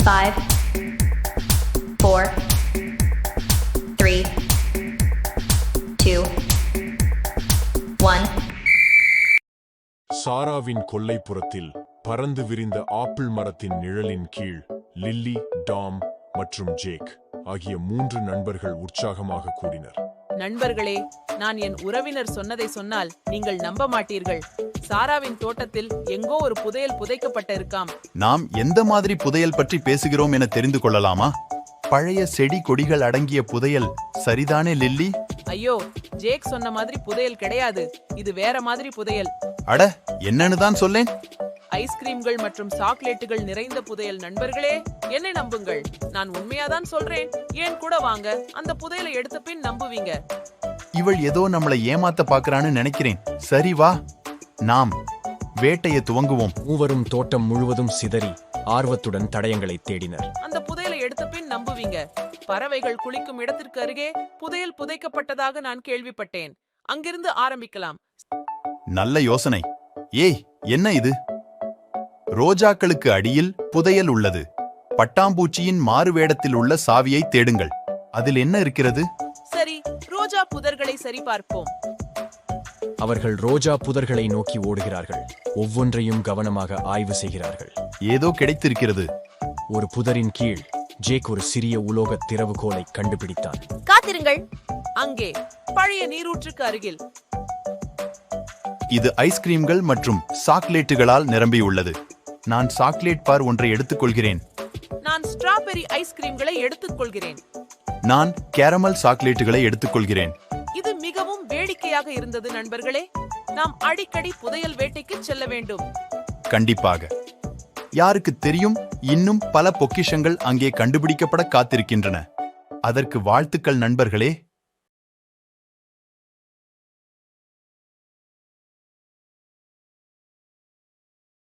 5, 4, 3, 2, 1. சாராவின் கொல்லைப்புறத்தில் பறந்து விரிந்த ஆப்பிள் மரத்தின் நிழலின் கீழ் லில்லி, டாம் மற்றும் ஜேக் ஆகிய 3 நண்பர்கள் உற்சாகமாக கூடினர். நண்பர்களே, நான் என் உறவினர் சொன்னதை சொன்னால் நீங்கள் நம்ப மாட்டீர்கள். சாராவின் தோட்டத்தில் எங்கோ ஒரு புதையல் புதைக்கப்பட்டிருக்காம். நாம் எந்த மாதிரி புதையல் பற்றி பேசுகிறோம் என தெரிந்து கொள்ளலாமா? பழைய செடி கொடிகள் அடங்கிய புதையல், சரிதானே லில்லி? ஐயோ, ஜேக் சொன்ன மாதிரி புதையல் கிடையாது. இது வேற மாதிரி புதையல். அட, என்னன்னு தான் சொல்லேன். ஐஸ்கிரீம்கள் மற்றும் சாக்லேட்டுகள் நிறைந்த புதையல். நண்பர்களே, என்னை நம்புங்கள், நான் உண்மையாதான் சொல்றேன். ஏன் கூட வாங்க, அந்த புதையலை எடுத்த பின் நம்புவீங்க. இவள் ஏதோ நம்மளை ஏமாத்த பாக்குறான்னு நினைக்கிறேன். சரி வா, நாம் வேட்டையை துவங்குவோம். மூவரும் தோட்டம் முழுவதும் சிதறி ஆர்வத்துடன் தடயங்களை தேடினர். அந்த புதையலை எடுத்த பின் நம்புவீங்க. பறவைகள் குளிக்கும் இடத்திற்கு அருகே புதையல் புதைக்கப்பட்டதாக நான் கேள்விப்பட்டேன். அங்கிருந்து ஆரம்பிக்கலாம். நல்ல யோசனை. ஏய், என்ன இது? ரோஜாக்களுக்கு அடியில் புதையல் உள்ளது. பட்டாம்பூச்சியின் மாறுவேடத்தில் உள்ள சாவியை தேடுங்கள். அதில் என்ன இருக்கிறது? சரி, ரோஜா புதர்களை சரிபார்ப்போம். அவர்கள் ரோஜா புதர்களை நோக்கி ஓடுகிறார்கள். ஒவ்வொன்றையும் கவனமாக ஆய்வு செய்கிறார்கள். ஏதோ கிடைத்திருக்கிறது. ஒரு புதரின் கீழ் ஜேக் ஒரு சிறிய உலோக திறவுகோலை கண்டுபிடித்தான். காத்திருங்கள். அங்கே பழைய நீரூற்றுக்கு அருகில். இது ஐஸ்கிரீம்கள் மற்றும் சாக்லேட்டுகளால் நிரம்பியுள்ளது. நான் சாக்லேட் பார் ஒன்றை எடுத்துக்கொள்கிறேன். நான் ஸ்ட்ராபெரி ஐஸ்கிரீம்களை எடுத்துக்கொள்கிறேன். நான் கேரமல் சாக்லேட்டுகளை எடுத்துக்கொள்கிறேன். இது மிகவும் வேடிக்கையாக இருந்தது நண்பர்களே. நாம் அடிக்கடி புதையல் வேட்டைக்கு செல்ல வேண்டும். கண்டிப்பாக. யாருக்கு தெரியும், இன்னும் பல பொக்கிஷங்கள் அங்கே கண்டுபிடிக்கப்பட காத்திருக்கின்றன. அதற்கு வாழ்த்துக்கள் நண்பர்களே.